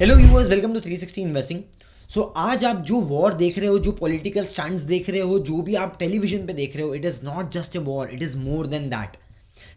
Hello viewers, welcome to 360 investing. So आज आप जो वॉर देख रहे हो, जो पॉलिटिकल स्टंट्स देख रहे हो, जो भी आप टेलीविजन पे देख रहे हो, it is not just a war, it is more than that.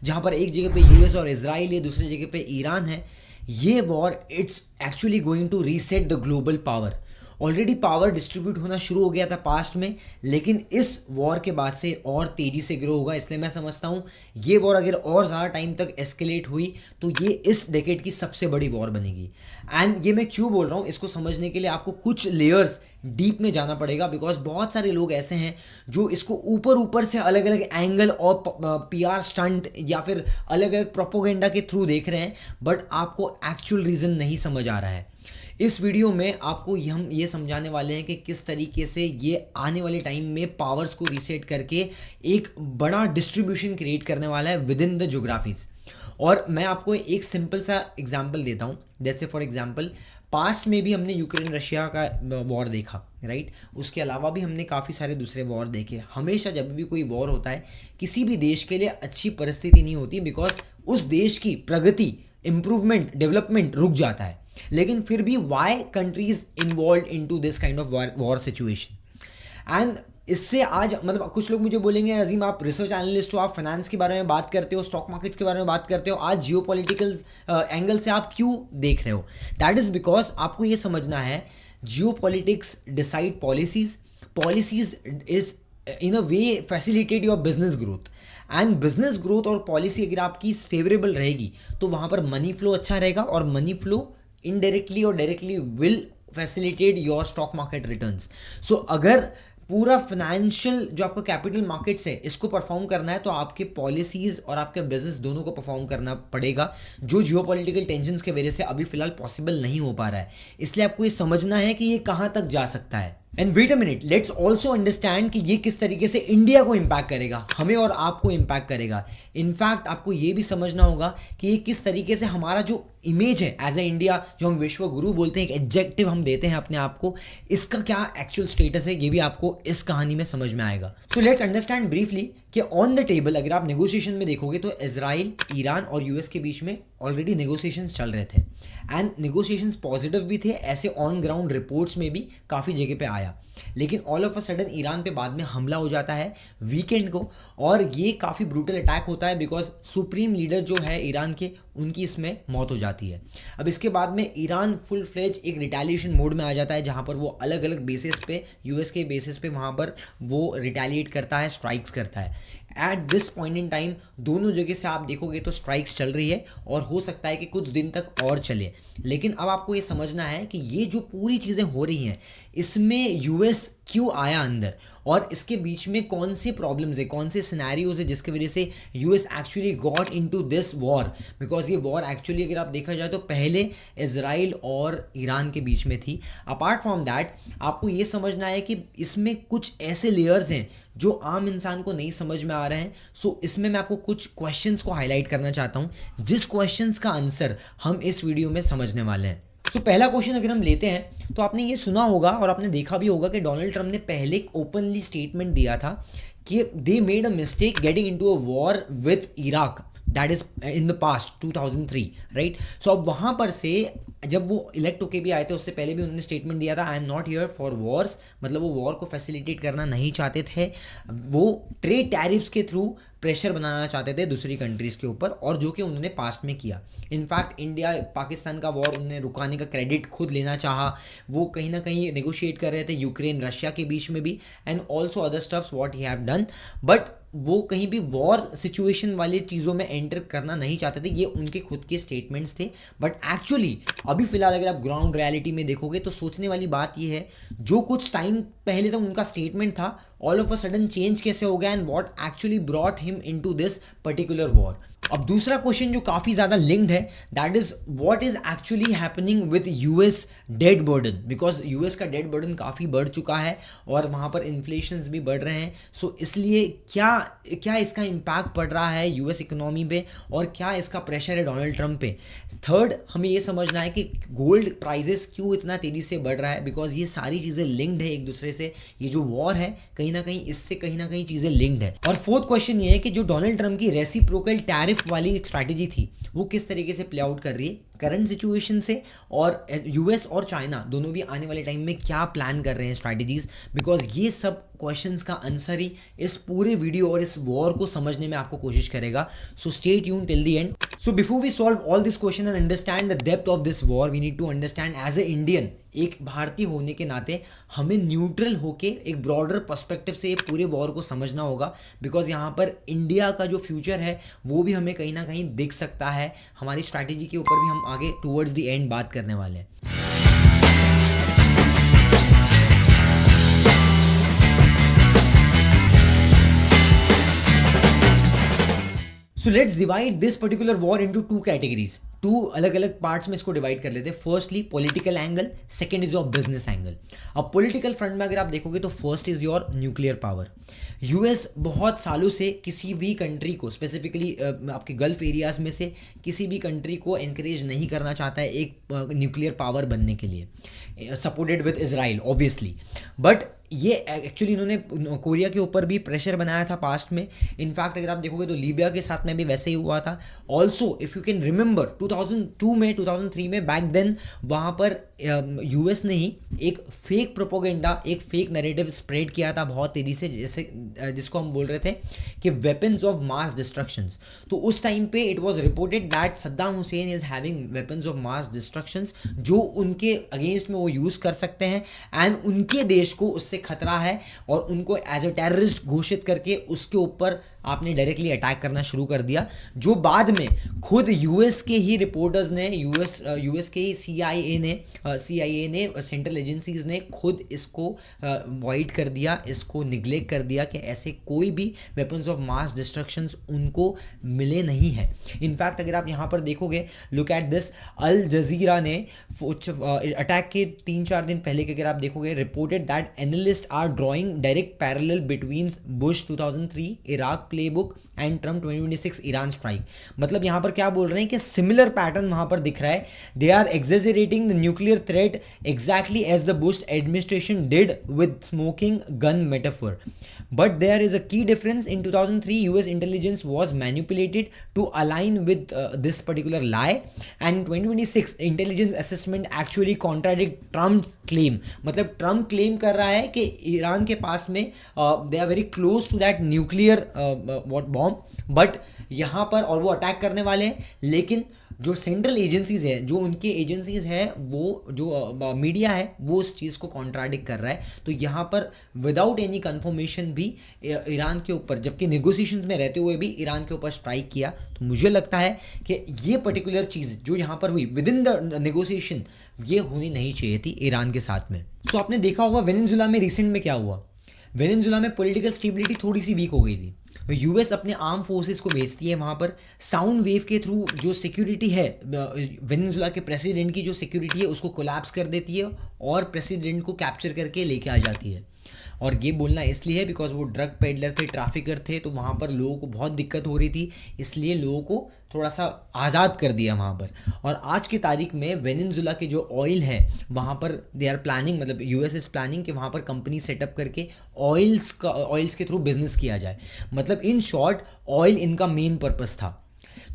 जहाँ पर एक जगह पे यूएस और इजराइल है, दूसरी जगह पे ईरान है। ये war it's actually going to reset the global power. Already power distribute होना शुरू हो गया था पास्ट में, लेकिन इस वॉर के बाद से और तेज़ी से ग्रो होगा। इसलिए मैं समझता हूँ ये वॉर अगर और ज़्यादा टाइम तक एस्केलेट हुई तो ये इस डेकेड की सबसे बड़ी वॉर बनेगी। एंड ये मैं क्यों बोल रहा हूँ, इसको समझने के लिए आपको कुछ लेयर्स डीप में जाना पड़ेगा, बिकॉज बहुत सारे लोग ऐसे हैं जो इसको ऊपर ऊपर से अलग अलग एंगल और पीआर स्टंट या फिर अलग अलग प्रोपोगेंडा के थ्रू देख रहे हैं, बट आपको एक्चुअल रीज़न नहीं समझ आ रहा है। इस वीडियो में आपको हम ये समझाने वाले हैं कि किस तरीके से ये आने वाले टाइम में पावर्स को रीसेट करके एक बड़ा डिस्ट्रीब्यूशन क्रिएट करने वाला है विद इन द ज्योग्राफीज। और मैं आपको एक सिंपल सा एग्जांपल देता हूँ। जैसे फॉर एग्जांपल पास्ट में भी हमने यूक्रेन रशिया का वॉर देखा, राइट। उसके अलावा भी हमने काफ़ी सारे दूसरे वॉर देखे। हमेशा जब भी कोई वॉर होता है किसी भी देश के लिए अच्छी परिस्थिति नहीं होती, बिकॉज उस देश की प्रगति, इम्प्रूवमेंट, डेवलपमेंट रुक जाता है। लेकिन फिर भी why countries involve in to this kind of war situation. And इससे आज मतलब कुछ लोग मुझे बोलेंगे, अजीम आप रिसर्च एनालिस्ट हो, आप फाइनेंस के बारे में बात करते हो, स्टॉक मार्केट्स के बारे में बात करते हो, आज जियो पॉलिटिकल एंगल से आप क्यों देख रहे हो? दैट इज़ बिकॉज आपको ये समझना है जियो politics decide policies, policies is in a way facilitate your business growth. And business growth और पॉलिसी अगर आपकी फेवरेबल रहेगी तो वहाँ पर मनी फ्लो अच्छा रहेगा, और मनी फ्लो इनडायरेक्टली और directly will facilitate your stock market returns. So अगर पूरा फाइनेंशियल जो आपका कैपिटल मार्केट्स है इसको परफॉर्म करना है तो आपके पॉलिसीज़ और आपके बिजनेस दोनों को परफॉर्म करना पड़ेगा, जो जियोपॉलिटिकल टेंशन्स के वजह से अभी फिलहाल पॉसिबल नहीं हो पा रहा है। इसलिए आपको ये समझना है कि ये कहाँ तक जा सकता है। And wait a minute, let's also understand कि ये किस तरीके से इंडिया को इम्पैक्ट करेगा, हमें और आपको इम्पैक्ट करेगा। इनफैक्ट आपको ये भी समझना होगा कि ये किस तरीके से हमारा जो इमेज है एज ए इंडिया, जो हम विश्व गुरु बोलते हैं, एक एडजेक्टिव हम देते हैं अपने आप को, इसका क्या एक्चुअल स्टेटस है, ये भी आपको इस कहानी में समझ में आएगा। सो लेट्स अंडरस्टैंड ब्रीफली कि ऑन द टेबल अगर आप नेगोशिएशन में देखोगे तो इजराइल, ईरान और यूएस के बीच में ऑलरेडी नेगोशिएशंस चल रहे थे। एंड नेगोशिएशंस पॉजिटिव भी थे, ऐसे ऑन ग्राउंड रिपोर्ट्स में भी काफ़ी जगह पे आया। लेकिन all of a sudden Iran पे बाद में हमला हो जाता है वीकेंड को, और ये काफ़ी ब्रूटल अटैक होता है बिकॉज सुप्रीम लीडर जो है ईरान के, उनकी इसमें मौत हो जाती है। अब इसके बाद में ईरान फुल फ्लेज एक रिटेलिएशन मोड में आ जाता है, जहाँ पर वो अलग अलग बेसिस पे, यूएस के बेसिस पे वहाँ पर वो रिटेलिएट करता है, स्ट्राइक्स करता है। Eight this point in time दोनों जगह से आप देखोगे तो स्ट्राइक्स चल रही है, और हो सकता है कि कुछ दिन तक और चले। लेकिन अब आपको ये समझना है कि ये जो पूरी चीज़ें हो रही हैं इसमें यूएस क्यों आया अंदर, और इसके बीच में कौन से प्रॉब्लम्स है, कौन से सिनेरियोज है जिसकी वजह से US actually got into this war. Because ये वॉर एक्चुअली अगर आप देखा जाए तो पहले इजराइल और ईरान के बीच में थी। अपार्ट फ्रॉम दैट आपको ये समझना है कि इसमें कुछ ऐसे लेयर्स हैं जो आम इंसान को नहीं समझ में आ रहे हैं। सो इसमें मैं आपको कुछ क्वेश्चंस को हाईलाइट करना चाहता हूँ, जिस क्वेश्चंस का आंसर हम इस वीडियो में समझने वाले हैं। तो पहला क्वेश्चन अगर हम लेते हैं तो आपने ये सुना होगा और आपने देखा भी होगा कि डोनाल्ड ट्रंप ने पहले एक ओपनली स्टेटमेंट दिया था कि they made a mistake getting into a war with Iraq, that is in the past 2003, right. So अब वहाँ पर से जब वो इलेक्ट होके भी आए थे, उससे पहले भी उन्होंने स्टेटमेंट दिया था, I am not here for Wars. मतलब वो वॉर को फैसिलिटेट करना नहीं चाहते थे, वो ट्रेड टैरिफ्स के थ्रू प्रेशर बनाना चाहते थे दूसरी कंट्रीज़ के ऊपर, और जो कि उन्होंने पास्ट में किया। इनफैक्ट इंडिया पाकिस्तान का वॉर उन्होंने रुकाने का क्रेडिट खुद लेना चाहा। वो कहीं ना कहीं नेगोशिएट कर रहे थे यूक्रेन रशिया के बीच में भी, and also other stuffs what he have done, but वो कहीं भी वॉर सिचुएशन वाली चीज़ों में एंटर करना नहीं चाहते थे। ये उनके खुद के स्टेटमेंट्स थे, बट एक्चुअली अभी फिलहाल अगर आप ग्राउंड रियलिटी में देखोगे तो सोचने वाली बात ये है, जो कुछ टाइम पहले तक उनका स्टेटमेंट था all of a sudden change कैसे हो गया, and what actually brought him into this particular war. अब दूसरा क्वेश्चन जो काफ़ी ज़्यादा लिंक्ड है, that is what is actually happening with US debt burden, because US का डेट बर्डन काफ़ी बढ़ चुका है और वहाँ पर इन्फ्लेशंस भी बढ़ रहे हैं। सो इसलिए क्या क्या इसका इम्पैक्ट पड़ रहा है यूएस इकोनॉमी पे, और क्या इसका प्रेशर है डोनाल्ड ट्रंप पे। थर्ड, हमें ये समझना है कि गोल्ड प्राइजेस क्यों इतना तेज़ी से बढ़ रहा है, बिकॉज ये सारी चीज़ें लिंक्ड है एक दूसरे से। ये जो वॉर है कहीं ना कहीं इससे कहीं ना कहीं चीज़ें लिंक्ड है। और फोर्थ क्वेश्चन ये है कि जो डोनाल्ड ट्रंप की रेसिप्रोकल टैरिफ टैरिफ वाली एक स्ट्रैटेजी थी वो किस तरीके से प्ले आउट कर रही है करंट सिचुएशन से, और यूएस और चाइना दोनों भी आने वाले टाइम में क्या प्लान कर रहे हैं स्ट्रैटेजीज, बिकॉज ये सब क्वेश्चंस का आंसर ही इस पूरे वीडियो और इस वॉर को समझने में आपको कोशिश करेगा. So stay tuned till the end. So before we solve all this question and understand the depth of this war, we need to understand as a Indian, एक भारतीय होने के नाते हमें न्यूट्रल होके एक ब्रॉडर पर्सपेक्टिव से पूरे वॉर को समझना होगा, बिकॉज यहाँ पर इंडिया का जो फ्यूचर है वो भी हमें कहीं ना कहीं दिख सकता है. हमारी स्ट्रैटेजी के ऊपर भी हम आगे टूवर्ड्स द एंड बात करने वाले हैं. So let's divide this particular war into two categories. Two अलग अलग पार्ट्स में इसको डिवाइड कर लेते हैं. Firstly political angle, second is your business angle. अब पॉलिटिकल फ्रंट में अगर आप देखोगे तो first is your nuclear power. US बहुत सालों से किसी भी कंट्री को, स्पेसिफिकली आपके गल्फ एरियाज में से किसी भी कंट्री को एनकरेज नहीं करना चाहता है एक न्यूक्लियर पावर बनने के लिए, supported with Israel obviously. But ये एक्चुअली इन्होंने कोरिया के ऊपर भी प्रेशर बनाया था पास्ट में. इनफैक्ट अगर आप देखोगे तो लीबिया के साथ में भी वैसे ही हुआ था. Also if you can remember 2002 में 2003 में बैक देन वहाँ पर यूएस ने ही एक फेक प्रोपोगेंडा, एक फेक नैरेटिव स्प्रेड किया था बहुत तेज़ी से, जैसे जिसको हम बोल रहे थे कि वेपन्स ऑफ मास डिस्ट्रक्शंस. तो उस टाइम पे it was reported that Saddam Hussain is having weapons of mass destructions जो उनके अगेंस्ट में वो यूज़ कर सकते हैं एंड उनके देश को उससे खतरा है, और उनको एज ए टेररिस्ट घोषित करके उसके ऊपर आपने डायरेक्टली अटैक करना शुरू कर दिया, जो बाद में खुद यूएस के ही रिपोर्टर्स ने, यूएस के ही सीआईए ने सेंट्रल एजेंसीज ने खुद इसको वॉइड कर दिया, इसको निगलेक्ट कर दिया कि ऐसे कोई भी वेपन्स ऑफ मास डिस्ट्रक्शंस उनको मिले नहीं है. इनफैक्ट अगर आप यहाँ पर देखोगे, लुक एट दिस, अल जजीरा ने अटैक के 3-4 दिन पहले के अगर आप देखोगे, reported that analyst are drawing direct parallel between Bush 2003 Iraq playbook and Trump 2026 Iran strike. मतलब यहाँ पर क्या बोल रहे हैं कि सिमिलर पैटर्न वहाँ पर दिख रहा है. They are exaggerating the nuclear threat exactly as the Bush administration did with smoking gun metaphor. But there is a key difference. In 2003, US intelligence was manipulated to align with this particular lie. And in 2026, intelligence assessment actually contradict Trump's claim. मतलब Trump claim कर रहा है कि Iran के पास में they are very close to that nuclear bomb. But यहाँ पर और वो अटैक करने वाले हैं, लेकिन जो सेंट्रल एजेंसीज है, जो उनके एजेंसीज है, वो जो मीडिया है, वो उस चीज़ को कॉन्ट्राडिक्ट कर रहा है. तो यहाँ पर विदाउट एनी कंफर्मेशन भी ईरान के ऊपर, जबकि नेगोशिएशंस में रहते हुए भी ईरान के ऊपर स्ट्राइक किया. तो मुझे लगता है कि ये पर्टिकुलर चीज़ जो यहाँ पर हुई विद इन द नेगोशिएशन, ये होनी नहीं चाहिए थी ईरान के साथ में. सो आपने देखा होगा वेनेजुएला में रिसेंट में क्या हुआ. वेनेजुएला में पॉलिटिकल स्टेबिलिटी थोड़ी सी वीक हो गई थी. यूएस अपने आर्म फोर्सेस को भेजती है वहाँ पर, साउंड वेव के थ्रू जो सिक्योरिटी है, वेनेजुएला के प्रेसिडेंट की जो सिक्योरिटी है उसको कोलैप्स कर देती है और प्रेसिडेंट को कैप्चर करके लेके आ जाती है. और ये बोलना इसलिए है बिकॉज वो ड्रग पेडलर थे, ट्रैफिकर थे, तो वहाँ पर लोगों को बहुत दिक्कत हो रही थी, इसलिए लोगों को थोड़ा सा आज़ाद कर दिया वहाँ पर. और आज की तारीख में वेनेजुएला के जो ऑयल है वहाँ पर दे आर प्लानिंग, मतलब यूएस इज़ प्लानिंग कि वहाँ पर कंपनी सेटअप करके ऑयल्स के थ्रू बिजनेस किया जाए. मतलब इन शॉर्ट ऑयल इनका मेन पर्पस था.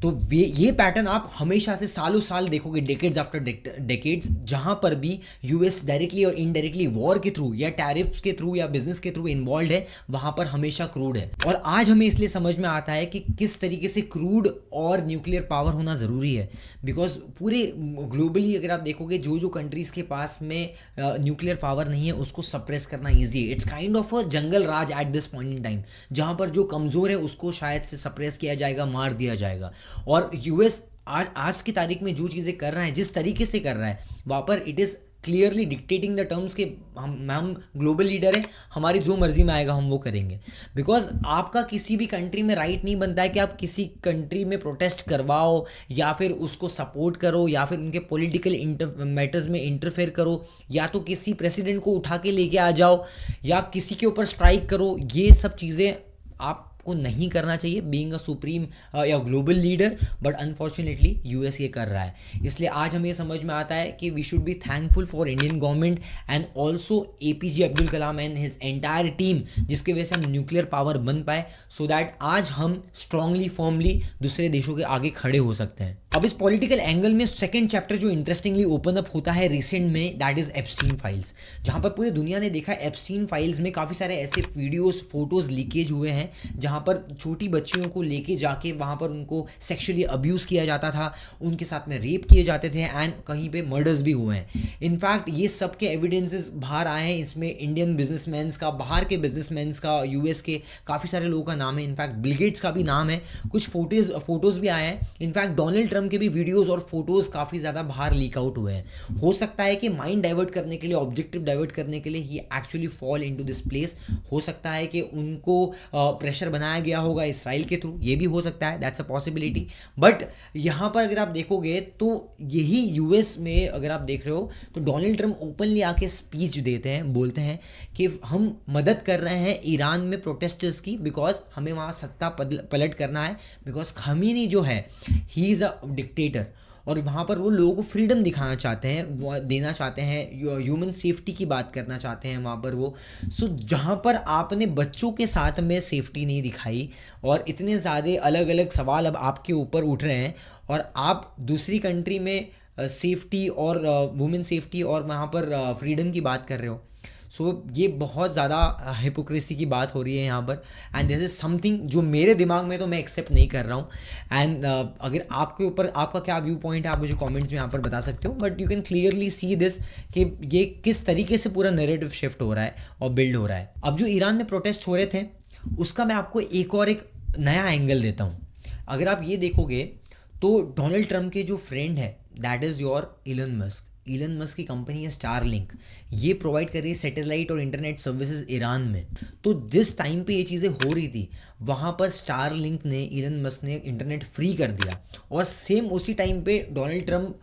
तो ये पैटर्न आप हमेशा से सालों साल देखोगे, डेकेड्स आफ्टर डेकेड्स, जहाँ पर भी यूएस डायरेक्टली और इनडायरेक्टली वॉर के थ्रू या टैरिफ्स के थ्रू या बिजनेस के थ्रू इन्वॉल्व है, वहाँ पर हमेशा क्रूड है. और आज हमें इसलिए समझ में आता है कि किस तरीके से क्रूड और न्यूक्लियर पावर होना ज़रूरी है. बिकॉज पूरे ग्लोबली अगर आप देखोगे, जो कंट्रीज़ के पास में न्यूक्लियर पावर नहीं है उसको सप्रेस करना ईजी है. It's kind of a jungle Raj eight this point in time, जहाँ पर जो कमज़ोर है उसको शायद से सप्रेस किया जाएगा, मार दिया जाएगा. और यूएस आज की तारीख में जो चीज़ें कर रहा है, जिस तरीके से कर रहा है, वहाँ पर it is clearly dictating the terms के हम ग्लोबल लीडर हैं, हमारी जो मर्जी में आएगा हम वो करेंगे. बिकॉज आपका किसी भी कंट्री में राइट नहीं बनता है कि आप किसी कंट्री में प्रोटेस्ट करवाओ या फिर उसको सपोर्ट करो या फिर उनके पॉलिटिकल मैटर्स में इंटरफेयर करो, या तो किसी प्रेसिडेंट को उठा के लेके आ जाओ या किसी के ऊपर स्ट्राइक करो. ये सब चीज़ें आप आपको नहीं करना चाहिए बीइंग अ सुप्रीम या global leader, but unfortunately US ये कर रहा है। इसलिए आज हमें समझ में आता है कि we should be thankful for Indian government and also APJ Abdul Kalam and his entire team, जिसकी वजह से हम न्यूक्लियर पावर बन पाए, सो दैट आज हम स्ट्रांगली फर्मली दूसरे देशों के आगे खड़े हो सकते हैं। अब इस पॉलिटिकल एंगल में सेकंड चैप्टर जो इंटरेस्टिंगली ओपन अप होता है रिसेंट में, दैट इज एप्स्टीन फाइल्स, जहां पर पूरी दुनिया ने देखा एप्स्टीन फाइल्स में काफ़ी सारे ऐसे वीडियोस फोटोज लीकेज हुए हैं जहां पर छोटी बच्चियों को लेके जाके वहां पर उनको सेक्सुअली अब्यूज़ किया जाता था, उनके साथ में रेप किए जाते थे एंड कहीं पे मर्डर्स भी हुए हैं। इनफैक्ट ये सब के एविडेंसेस बाहर आए हैं, इसमें इंडियन बिजनेसमैन्स का, बाहर के बिजनेसमैन्स का, यूएस के काफ़ी सारे लोगों का नाम है, इनफैक्ट बिल गेट्स का भी नाम है, कुछ फोटोज़ भी आए हैं। इनफैक्ट डोनाल्ड ट्रंप के भी वीडियोज़ और फोटोज़ काफ़ी ज़्यादा बाहर लीक आउट हुए हैं। हो सकता है कि माइंड डाइवर्ट करने के लिए, ऑब्जेक्टिव डाइवर्ट करने के लिए ही actually fall into this place. हो सकता है कि उनको प्रेशर बनाया गया होगा इसराइल के थ्रू, ये भी हो सकता है, दैट्स अ पॉसिबिलिटी। बट यहाँ पर अगर आप देखोगे तो यही यूएस में अगर आप देख रहे हो तो डोनाल्ड ट्रंप ओपनली आके स्पीच देते हैं, बोलते हैं कि हम मदद कर रहे हैं ईरान में प्रोटेस्टर्स की, बिकॉज हमें वहाँ सत्ता पलट करना है, बिकॉज खमीनी जो है ही इज़ अ डिक्टेटर और वहाँ पर वो लोगों को फ्रीडम दिखाना चाहते हैं, वो देना चाहते हैं, ह्यूमन सेफ्टी की बात करना चाहते हैं वहाँ पर वो। सो जहाँ पर आपने बच्चों के साथ में सेफ्टी नहीं दिखाई और इतने ज़्यादा अलग अलग सवाल अब आपके ऊपर उठ रहे हैं और आप दूसरी कंट्री में सेफ्टी और वुमेन सेफ्टी और वहाँ पर फ्रीडम की बात कर रहे हो, सो ये बहुत ज़्यादा हिपोक्रेसी की बात हो रही है यहाँ पर। एंड दिस इज़ समथिंग जो मेरे दिमाग में तो मैं एक्सेप्ट नहीं कर रहा हूँ। एंड अगर आपके ऊपर आपका क्या व्यू पॉइंट है आप मुझे कमेंट्स में यहाँ पर बता सकते हो, but you can clearly see this कि ये किस तरीके से पूरा नैरेटिव शिफ्ट हो रहा है और बिल्ड हो रहा है। अब जो ईरान में प्रोटेस्ट हो रहे थे उसका मैं आपको एक नया एंगल देता हूँ। अगर आप ये देखोगे तो डोनाल्ड ट्रंप के जो फ्रेंड है that is your Elon Musk की कंपनी है स्टारलिंक, ये प्रोवाइड कर रही है सैटेलाइट और इंटरनेट सर्विसेज ईरान में। तो जिस टाइम पे ये चीज़ें हो रही थी वहाँ पर स्टारलिंक ने, इलन मस्क ने इंटरनेट फ्री कर दिया और सेम उसी टाइम पे डोनाल्ड ट्रंप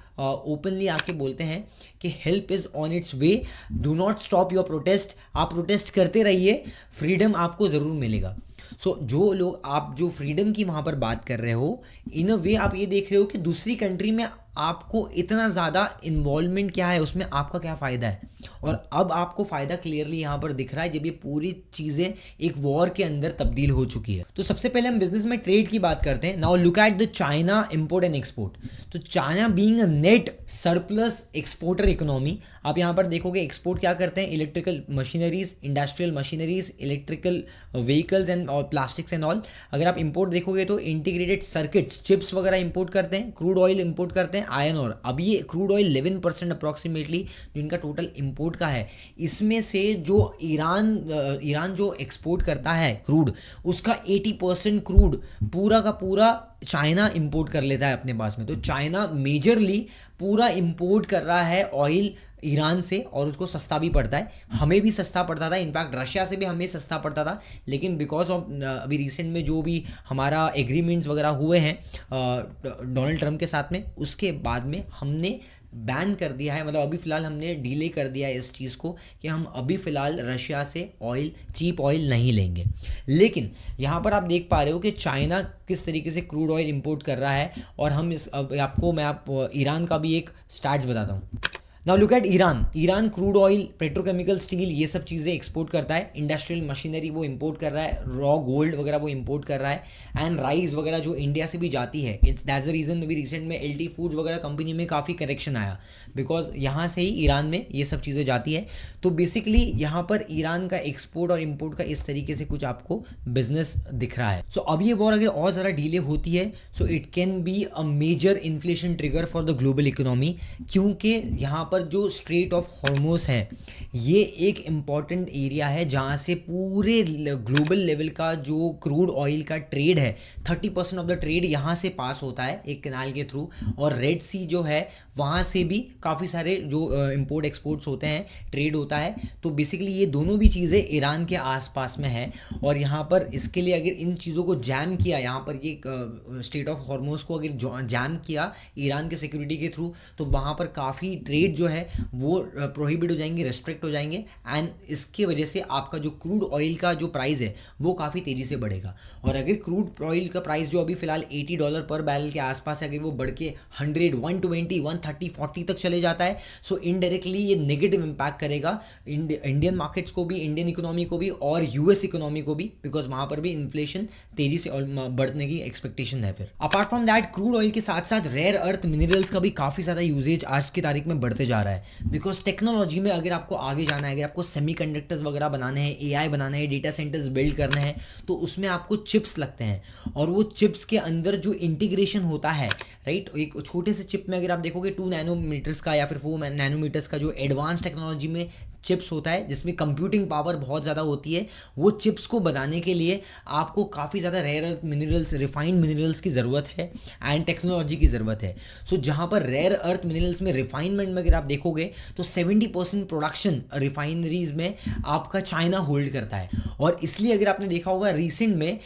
ओपनली आके बोलते हैं कि help is on it's way, do not stop your protest, आप प्रोटेस्ट करते रहिए, फ्रीडम आपको ज़रूर मिलेगा। सो जो लोग आप जो फ्रीडम की वहाँ पर बात कर रहे हो, इन अ वे आप ये देख रहे हो कि दूसरी कंट्री में आपको इतना ज़्यादा इन्वॉल्वमेंट क्या है, उसमें आपका क्या फ़ायदा है। और अब आपको फ़ायदा क्लियरली यहाँ पर दिख रहा है जब ये पूरी चीज़ें एक वॉर के अंदर तब्दील हो चुकी है। तो सबसे पहले हम बिजनेस में ट्रेड की बात करते हैं। Now look at the China import and export. तो China being a net surplus exporter economy, आप यहाँ पर देखोगे एक्सपोर्ट क्या करते हैं, electrical machineries, industrial machineries, electrical vehicles and और प्लास्टिक्स एंड ऑल। अगर आप इंपोर्ट देखोगे तो इंटीग्रेटेड सर्किट्स, चिप्स वगैरह इंपोर्ट करते हैं, क्रूड ऑयल इंपोर्ट करते हैं, आयरन और अब ये क्रूड ऑयल 11% अप्रॉक्सीमेटली जो इनका टोटल इंपोर्ट का है, इसमें से जो ईरान जो एक्सपोर्ट करता है क्रूड, उसका 80% क्रूड पूरा का पूरा चाइना इंपोर्ट कर लेता है अपने पास में। तो चाइना मेजरली पूरा इंपोर्ट कर रहा है ऑयल ईरान से और उसको सस्ता भी पड़ता है, हमें भी सस्ता पड़ता था, इनफैक्ट रशिया से भी हमें सस्ता पड़ता था, लेकिन बिकॉज ऑफ अभी रिसेंट में जो भी हमारा एग्रीमेंट्स वगैरह हुए हैं डोनाल्ड ट्रंप के साथ में, उसके बाद में हमने बैन कर दिया है, मतलब अभी फ़िलहाल हमने डिले कर दिया है इस चीज़ को कि हम अभी फ़िलहाल रशिया से ऑयल, चीप ऑयल नहीं लेंगे। लेकिन यहाँ पर आप देख पा रहे हो कि चाइना किस तरीके से क्रूड ऑयल इंपोर्ट कर रहा है और हम मैं ईरान का भी एक स्टैट्स बताता हूँ। Now look eight Iran crude oil, petrochemical, steel, ये सब चीज़ें एक्सपोर्ट करता है, इंडस्ट्रियल मशीनरी वो इंपोर्ट कर रहा है, रॉ गोल्ड वगैरह वो इंपोर्ट कर रहा है, एंड राइस वगैरह जो इंडिया से भी जाती है। इट्स दैट्स द रीज़न अभी रिसेंट में एलटी फूड्स वगैरह कंपनी में काफ़ी करेक्शन आया, बिकॉज यहाँ से ही ईरान में ये सब चीज़ें जाती है। तो बेसिकली यहाँ पर ईरान का एक्सपोर्ट और इम्पोर्ट का इस तरीके से कुछ आपको बिजनेस दिख रहा है। सो अब ये वॉर अगर और ज़्यादा डिले होती है so it can be a major inflation trigger for the global economy, क्योंकि यहाँ पर जो स्ट्रेट ऑफ हॉर्मुज़ है ये एक इम्पॉर्टेंट एरिया है जहाँ से पूरे ग्लोबल लेवल का जो क्रूड ऑयल का ट्रेड है 30% ऑफ द ट्रेड यहाँ से पास होता है एक कैनाल के थ्रू, और रेड सी जो है वहाँ से भी काफ़ी सारे जो इंपोर्ट एक्सपोर्ट्स होते हैं, ट्रेड होता है। तो बेसिकली ये दोनों भी चीज़ें ईरान के आसपास में है, और यहाँ पर इसके लिए अगर इन चीज़ों को जैम किया, यहाँ पर ये स्ट्रेट ऑफ हॉर्मुज़ को अगर जैम किया ईरान के सिक्योरिटी के थ्रू, तो वहाँ पर काफ़ी ट्रेड जो जो है वो प्रोहिबिट हो जाएंगे, रेस्ट्रिक्ट हो जाएंगे, एंड इसकी वजह से आपका जो क्रूड ऑयल का जो प्राइस है वो काफ़ी तेज़ी से बढ़ेगा। और अगर क्रूड ऑयल का प्राइस जो अभी फिलहाल $80 पर बैरल के आसपास है, अगर वो बढ़ के 100, 120, 130, 40 तक चले जाता है, सो इनडायरेक्टली ये नेगेटिव इम्पैक्ट करेगा इंडियन मार्केट्स को भी, इंडियन इकोनॉमी को भी और यूएस इकोनॉमी को भी, बिकॉज वहाँ पर भी इन्फ्लेशन तेज़ी से बढ़ने की एक्सपेक्टेशन है। फिर apart from that crude oil के साथ साथ रेयर अर्थ मिनरल्स का भी काफ़ी ज़्यादा यूजेज आज की तारीख में बढ़ते जा रहा है, बिकॉज टेक्नोलॉजी में अगर आपको आगे जाना है, अगर आपको सेमीकंडक्टर्स वगैरह बनाने हैं, एआई बनाना है, डेटा सेंटर्स बिल्ड करने हैं, तो उसमें आपको चिप्स लगते हैं, और वो चिप्स के अंदर जो इंटीग्रेशन होता है, राइट, एक छोटे से चिप में अगर आप देखोगे 2 नैनोमीटर्स का या फिर 4 नैनोमीटर्स का जो एडवांस टेक्नोलॉजी में चिप्स होता है, जिसमें कंप्यूटिंग पावर बहुत ज़्यादा होती है, वो चिप्स को बनाने के लिए आपको काफ़ी ज़्यादा rare earth minerals, refined minerals की ज़रूरत है एंड टेक्नोलॉजी की ज़रूरत है। सो जहाँ पर रेयर अर्थ मिनरल्स में रिफाइनमेंट में अगर आप देखोगे तो 70% प्रोडक्शन रिफाइनरीज में आपका चाइना होल्ड करता है, और इसलिए अगर आपने देखा होगा रिसेंट में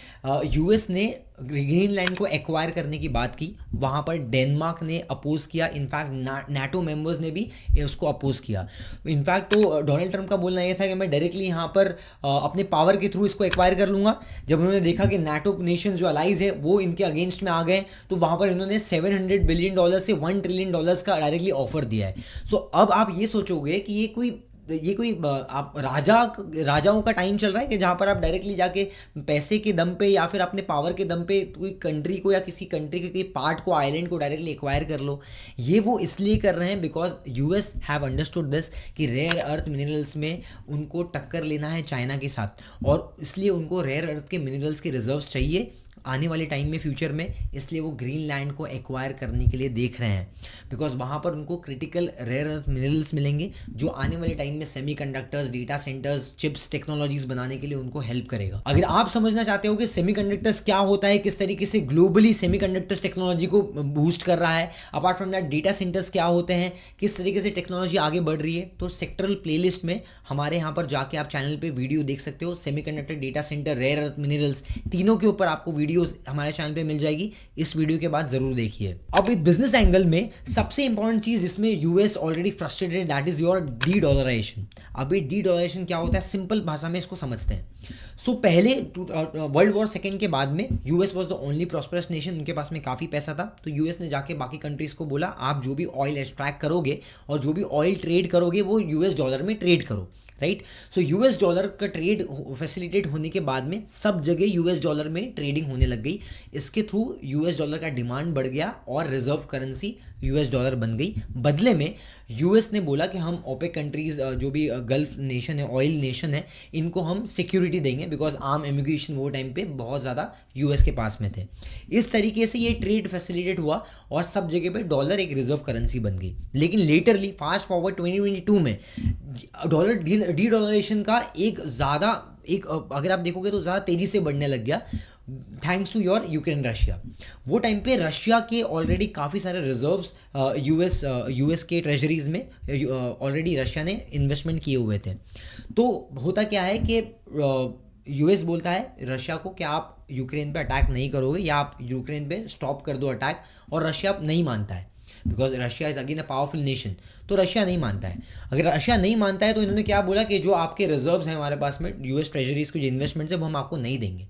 यूएस ने ग्रीनलैंड को एक्वायर करने की बात की, वहाँ पर डेनमार्क ने अपोज किया, इनफैक्ट नाटो मेंबर्स ने भी उसको अपोज किया। इनफैक्ट तो डोनाल्ड ट्रंप का बोलना ये था कि मैं डायरेक्टली यहाँ पर अपने पावर के थ्रू इसको एक्वायर कर लूँगा। जब उन्होंने देखा कि नाटो नेशंस जो अलाइज है वो इनके अगेंस्ट में आ गए, तो वहाँ पर इन्होंने $700 बिलियन से $1 ट्रिलियन का डायरेक्टली ऑफर दिया है। सो अब आप ये सोचोगे कि ये कोई आप राजाओं का टाइम चल रहा है कि जहाँ पर आप डायरेक्टली जाके पैसे के दम पे या फिर अपने पावर के दम पे कोई कंट्री को या किसी कंट्री के कोई पार्ट को, आइलैंड को डायरेक्टली एक्वायर कर लो। ये वो इसलिए कर रहे हैं because US have understood this कि रेयर अर्थ मिनरल्स में उनको टक्कर लेना है चाइना के साथ, और इसलिए उनको रेयर अर्थ के मिनरल्स के रिजर्व्स चाहिए आने वाले टाइम में, फ्यूचर में, इसलिए वो ग्रीनलैंड को एक्वायर करने के लिए देख रहे हैं, बिकॉज वहाँ पर उनको क्रिटिकल रेयर अर्थ मिनरल्स मिलेंगे जो आने वाले टाइम में semiconductors, data centres, chips technologies बनाने के लिए उनको हेल्प करेगा। अगर आप समझना चाहते हो कि सेमीकंडक्टर्स क्या होता है, किस तरीके से ग्लोबली सेमीकंडक्टर्स टेक्नोलॉजी को बूस्ट कर रहा है, apart from that data centres क्या होते हैं, किस तरीके से टेक्नोलॉजी आगे बढ़ रही है, तो सेक्टरल प्लेलिस्ट में हमारे यहाँ पर जाके आप चैनल पे वीडियो देख सकते हो। Semiconductor, data center, rare earth minerals, तीनों के ऊपर आपको वीडियोस हमारे चैनल पे मिल जाएगी। इस वीडियो के बाद जरूर देखिए। अब इस बिजनेस एंगल में सबसे इंपॉर्टेंट चीज जिसमें US already frustrated, that is your D-dollarisation. अभी डी-डॉलराइजेशन क्या होता है, सिंपल भाषा में इसको समझते हैं। सो पहले वर्ल्ड वॉर सेकेंड के बाद में US was the only prosperous nation, उनके पास में काफ़ी पैसा था, तो यूएस ने जाके बाकी कंट्रीज को बोला आप जो भी ऑयल एक्सट्रैक्ट करोगे और जो भी ऑयल ट्रेड करोगे वो यूएस डॉलर में ट्रेड करो, राइट। सो यूएस डॉलर का ट्रेड फैसिलिटेट होने के बाद में सब जगह यूएस डॉलर में ट्रेडिंग होने लग गई। इसके थ्रू यूएस डॉलर का डिमांड बढ़ गया और रिजर्व करेंसी यूएस डॉलर बन गई। बदले में यूएस ने बोला कि हम ओपेक कंट्रीज, जो भी गल्फ नेशन है, ऑयल नेशन है, इनको हम सिक्योरिटी देंगे, बिकॉज आर्म एम्यूगेशन वो टाइम पे बहुत ज़्यादा यूएस के पास में थे। इस तरीके से ये ट्रेड फैसिलिटेट हुआ और सब जगह पे डॉलर एक रिजर्व करेंसी बन गई। लेकिन लेटरली फास्ट फॉरवर्ड 2022 में डॉलर डी-डॉलराइजेशन का एक अगर आप देखोगे तो ज़्यादा तेज़ी से बढ़ने लग गया, thanks to your Ukraine Russia. वो टाइम पे रशिया के ऑलरेडी काफ़ी सारे रिजर्व्स यूएस के ट्रेजरीज में ऑलरेडी रशिया ने इन्वेस्टमेंट किए हुए थे। तो होता क्या है कि यूएस बोलता है रशिया को कि आप यूक्रेन पे अटैक नहीं करोगे या आप यूक्रेन पे स्टॉप कर दो अटैक, और रशिया नहीं मानता है because Russia is again a powerful nation. तो रशिया नहीं मानता है। अगर रशिया नहीं मानता है तो इन्होंने क्या बोला कि जो आपके रिजर्व्स हैं हमारे पास में, यूएस ट्रेजरीज के जो इन्वेस्टमेंट्स है वो हम आपको नहीं देंगे।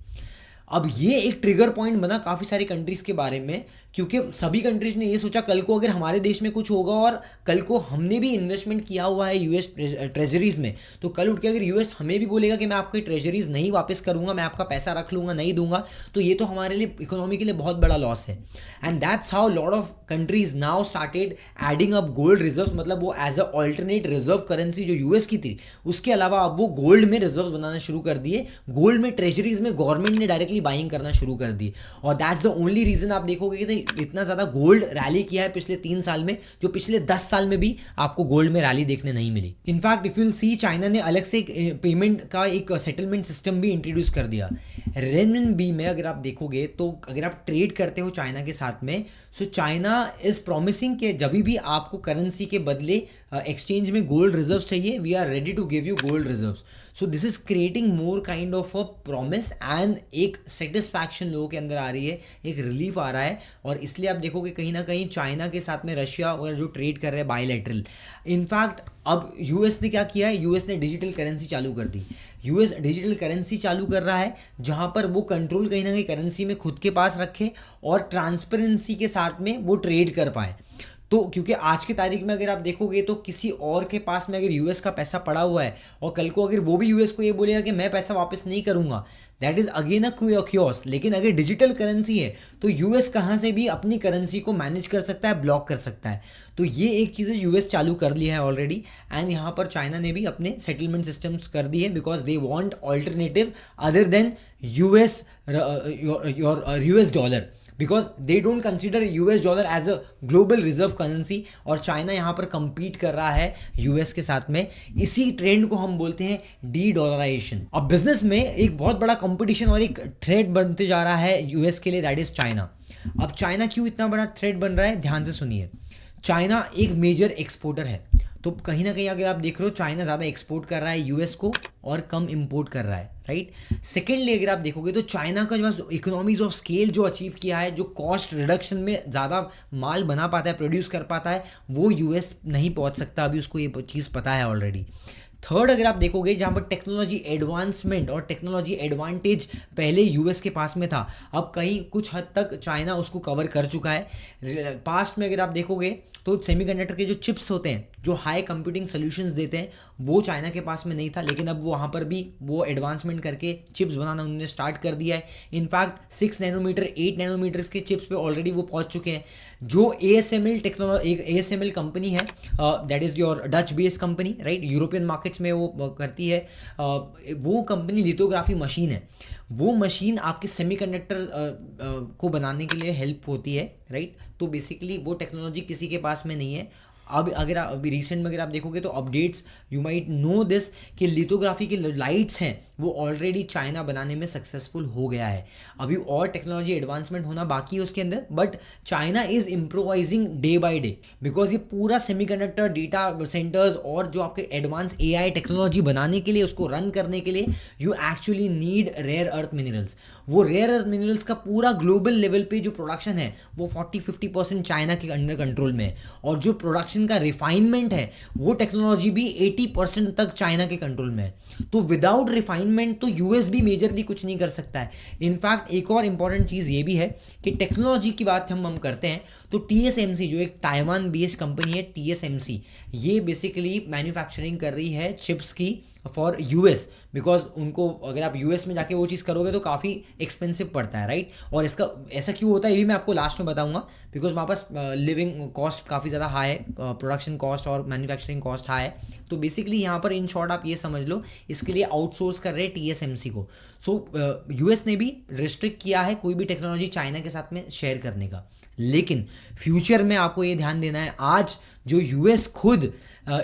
अब ये एक ट्रिगर पॉइंट बना काफ़ी सारी कंट्रीज़ के बारे में, क्योंकि सभी कंट्रीज़ ने ये सोचा कल को अगर हमारे देश में कुछ होगा और कल को हमने भी इन्वेस्टमेंट किया हुआ है यूएस ट्रेजरीज में, तो कल उठ के अगर यूएस हमें भी बोलेगा कि मैं आपकी ट्रेजरीज नहीं वापस करूंगा, मैं आपका पैसा रख लूँगा, नहीं दूंगा, तो ये तो हमारे लिए इकोनॉमी के लिए बहुत बड़ा लॉस है। And that's how lot of countries now started adding up gold reserve, मतलब वो as a alternate reserve currency जो यूएस की थी उसके अलावा अब वो गोल्ड में रिजर्व बनाना शुरू कर दिए। गोल्ड में ट्रेजरीज में गवर्नमेंट ने डायरेक्टली बाइंग करना शुरू कर दी, और दैट्स द ओनली रीजन आप देखोगे कि इतना ज़्यादा गोल्ड रैली किया है पिछले 3 साल में, जो पिछले 10 साल में भी आपको गोल्ड में रैली देखने नहीं मिली। In fact if you see, China ने अलग से पेमेंट का एक सेटलमेंट सिस्टम भी इंट्रोड्यूस कर दिया। रेनमिनबी में अगर आप देखोगे तो अगर आप ट्रेड करते हो चाइना के साथ में, सो चाइना इज प्रॉमिसिंग कि जब भी आपको करेंसी के बदले एक्सचेंज में गोल्ड रिजर्व्स चाहिए, we are ready to give you gold reserves. So this is creating more kind of a promise and एक सेटिस्फैक्शन लोगों के अंदर आ रही है, एक रिलीफ आ रहा है। और इसलिए आप देखोगे कहीं ना कहीं चाइना के साथ में रशिया और जो ट्रेड कर रहे हैं बायलैटरल। इनफैक्ट अब यूएस ने क्या किया है, यूएस ने डिजिटल करेंसी चालू कर दी। यूएस डिजिटल करेंसी चालू कर रहा है जहां पर वो कंट्रोल कहीं ना कहीं करेंसी में खुद के पास रखे और ट्रांसपेरेंसी के साथ में वो ट्रेड कर पाए। तो क्योंकि आज की तारीख में अगर आप देखोगे तो किसी और के पास में अगर यूएस का पैसा पड़ा हुआ है और कल को अगर वो भी यूएस को ये बोलेगा कि मैं पैसा वापस नहीं करूंगा, that is again a chaos. लेकिन अगर डिजिटल करेंसी है तो यूएस कहाँ से भी अपनी करेंसी को मैनेज कर सकता है, ब्लॉक कर सकता है। तो ये एक चीज़ यूएस चालू कर लिया है ऑलरेडी। एंड यहाँ पर चाइना ने भी अपने सेटलमेंट सिस्टम्स कर दिए because they want alternative other than US US dollar, because they don't consider US dollar as a global reserve currency. और चाइना यहाँ पर compete कर रहा है यूएस के साथ में। इसी ट्रेंड को हम बोलते हैं डी डॉलराइजेशन। अब बिजनेस में एक बहुत बड़ा कंपटीशन और एक थ्रेट बनते जा रहा है यूएस के लिए, दैट इज चाइना। अब चाइना क्यों इतना बड़ा थ्रेट बन रहा है, ध्यान से सुनिए। चाइना एक मेजर एक्सपोर्टर है, तो कहीं ना कहीं अगर आप देख रहे हो चाइना ज़्यादा एक्सपोर्ट कर रहा है यूएस को और कम इंपोर्ट कर रहा है, राइट। सेकेंडली अगर आप देखोगे तो चाइना का जो इकोनॉमीज ऑफ स्केल जो अचीव किया है, जो कॉस्ट रिडक्शन में ज़्यादा माल बना पाता है, प्रोड्यूस कर पाता है, वो यूएस नहीं पहुंच सकता। अभी उसको ये चीज़ पता है ऑलरेडी। थर्ड अगर आप देखोगे जहाँ पर टेक्नोलॉजी एडवांसमेंट और टेक्नोलॉजी एडवांटेज पहले यूएस के पास में था, अब कहीं कुछ हद तक चाइना उसको कवर कर चुका है। पास्ट में अगर आप देखोगे तो सेमीकंडक्टर के जो चिप्स होते हैं, जो हाई कंप्यूटिंग सॉल्यूशंस देते हैं, वो चाइना के पास में नहीं था। लेकिन अब वो वहाँ पर भी वो एडवांसमेंट करके चिप्स बनाना उन्होंने स्टार्ट कर दिया है। इनफैक्ट 6 नैनोमीटर 8 नैनोमीटर्स के चिप्स पे ऑलरेडी वो पहुँच चुके हैं। जो ASML टेक्नोलॉजी, एक ASML कंपनी है, that is your Dutch based company, right, European markets में वो करती है। वो कंपनी लिथोग्राफी मशीन है। वो मशीन आपके सेमीकंडक्टर को बनाने के लिए हेल्प होती है, राइट। तो बेसिकली वो टेक्नोलॉजी किसी के पास में नहीं है। अब अगर आप अभी रिसेंट में अगर आप देखोगे तो updates, you might know this, कि लिथोग्राफी के लाइट्स हैं वो ऑलरेडी चाइना बनाने में सक्सेसफुल हो गया है। अभी और टेक्नोलॉजी एडवांसमेंट होना बाकी है उसके अंदर, but China is improvising day by day, because ये पूरा सेमीकंडक्टर डेटा सेंटर्स और जो आपके एडवांस AI टेक्नोलॉजी बनाने के लिए, उसको रन करने के लिए you actually need rare earth minerals. वो रेयर अर्थ मिनरल्स का पूरा ग्लोबल लेवल पे जो प्रोडक्शन है वो 40-50% चाइना के अंडर कंट्रोल में है। और जो प्रोडक्शन का रिफाइनमेंट है वो टेक्नोलॉजी भी 80% तक चाइना के कंट्रोल में है। तो विदाउट रिफाइनमेंट तो यूएस भी मेजरली कुछ नहीं कर सकता है। इनफैक्ट एक और इंपॉर्टेंट चीज़ ये भी है कि टेक्नोलॉजी की बात हम करते हैं तो TSMC जो एक ताइवान बेस्ड कंपनी है, TSMC, ये बेसिकली मैन्युफैक्चरिंग कर रही है चिप्स की फॉर यूएस, बिकॉज उनको अगर आप यूएस में जाके वो चीज़ करोगे तो काफ़ी एक्सपेंसिव पड़ता है, राइट। और इसका ऐसा क्यों होता है ये भी मैं आपको लास्ट में बताऊंगा, बिकॉज वहाँ पास लिविंग कॉस्ट काफ़ी ज़्यादा हाई है, प्रोडक्शन कॉस्ट और मैन्युफैक्चरिंग कॉस्ट हाई है। तो बेसिकली यहाँ पर इन शॉर्ट आप ये समझ लो, इसके लिए आउटसोर्स कर रहे हैं TSMC को। सो यूएस ने भी रिस्ट्रिक्ट किया है कोई भी टेक्नोलॉजी चाइना के साथ में शेयर करने का। लेकिन फ्यूचर में आपको ये ध्यान देना है, आज जो यूएस खुद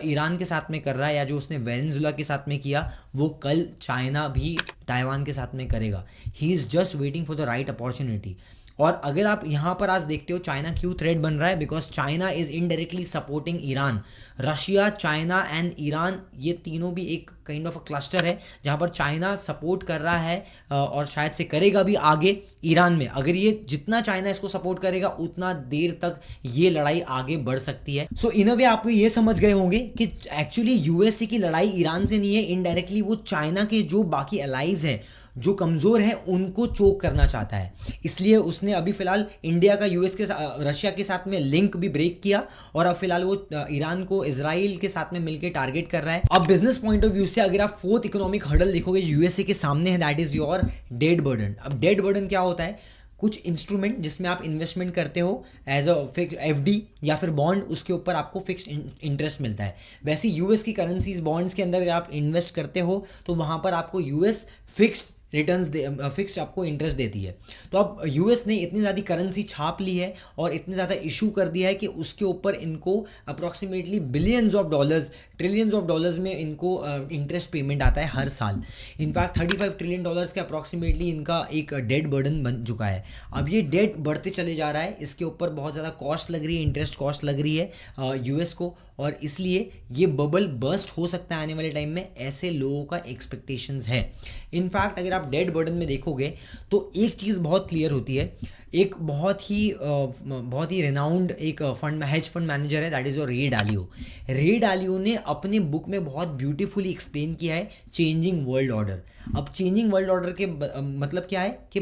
ईरान के साथ में कर रहा है या जो उसने वेनेजुला के साथ में किया, वो कल चाइना भी ताइवान के साथ में करेगा। He is just waiting for the right opportunity. और अगर आप यहाँ पर आज देखते हो चाइना क्यों थ्रेट बन रहा है, because China is indirectly supporting Iran. Russia, China and Iran, ये तीनों भी एक काइंड ऑफ अ क्लस्टर है जहाँ पर चाइना सपोर्ट कर रहा है और शायद से करेगा भी आगे ईरान में। अगर ये जितना चाइना इसको सपोर्ट करेगा उतना देर तक ये लड़ाई आगे बढ़ सकती है। सो इन अ वे आप ये समझ गए होंगे कि एक्चुअली यूएसए की लड़ाई ईरान से नहीं है, इनडायरेक्टली वो चाइना के जो बाकी अलाइज हैं जो कमज़ोर है उनको चोक करना चाहता है। इसलिए उसने अभी फ़िलहाल इंडिया का यूएस के रशिया के साथ में लिंक भी ब्रेक किया और अब फिलहाल वो ईरान को इजराइल के साथ में मिलकर टारगेट कर रहा है। अब बिजनेस पॉइंट ऑफ व्यू से अगर आप फोर्थ इकोनॉमिक हर्डल देखोगे यूएसए के सामने है, that is your debt burden. अब डेट बर्डन क्या होता है, कुछ इंस्ट्रूमेंट जिसमें आप इन्वेस्टमेंट करते हो एज अ फिक्स FD या फिर बॉन्ड, उसके ऊपर आपको फिक्स इंटरेस्ट मिलता है। वैसे यूएस की करेंसीज बॉन्ड्स के अंदर अगर आप इन्वेस्ट करते हो तो वहाँ पर आपको यूएस फिक्स्ड रिटर्न्स फिक्स्ड आपको इंटरेस्ट देती है। तो अब यूएस ने इतनी ज़्यादा करेंसी छाप ली है और इतने ज़्यादा इशू कर दिया है कि उसके ऊपर इनको approximately billions of dollars, trillions of dollars में इनको इंटरेस्ट पेमेंट आता है हर साल। इनफैक्ट 35 ट्रिलियन डॉलर्स के अप्रॉक्सीमेटली इनका एक डेट बर्डन बन चुका है। अब ये डेट बढ़ते चले जा रहा है, इसके ऊपर बहुत ज़्यादा कॉस्ट लग रही है, इंटरेस्ट कॉस्ट लग रही है यूएस को, और इसलिए ये बबल बर्स्ट हो सकता है आने वाले टाइम में, ऐसे लोगों का एक्सपेक्टेशंस है। इनफैक्ट अगर आप डेट बर्डन में देखोगे तो एक चीज़ बहुत क्लियर होती है। एक बहुत ही रिनाउंड एक हेज फंड मैनेजर है, दैट इज़ योर रे डालियो। रे डालियो ने अपने बुक में बहुत ब्यूटीफुली एक्सप्लेन किया है चेंजिंग वर्ल्ड ऑर्डर। अब चेंजिंग वर्ल्ड ऑर्डर के मतलब क्या है कि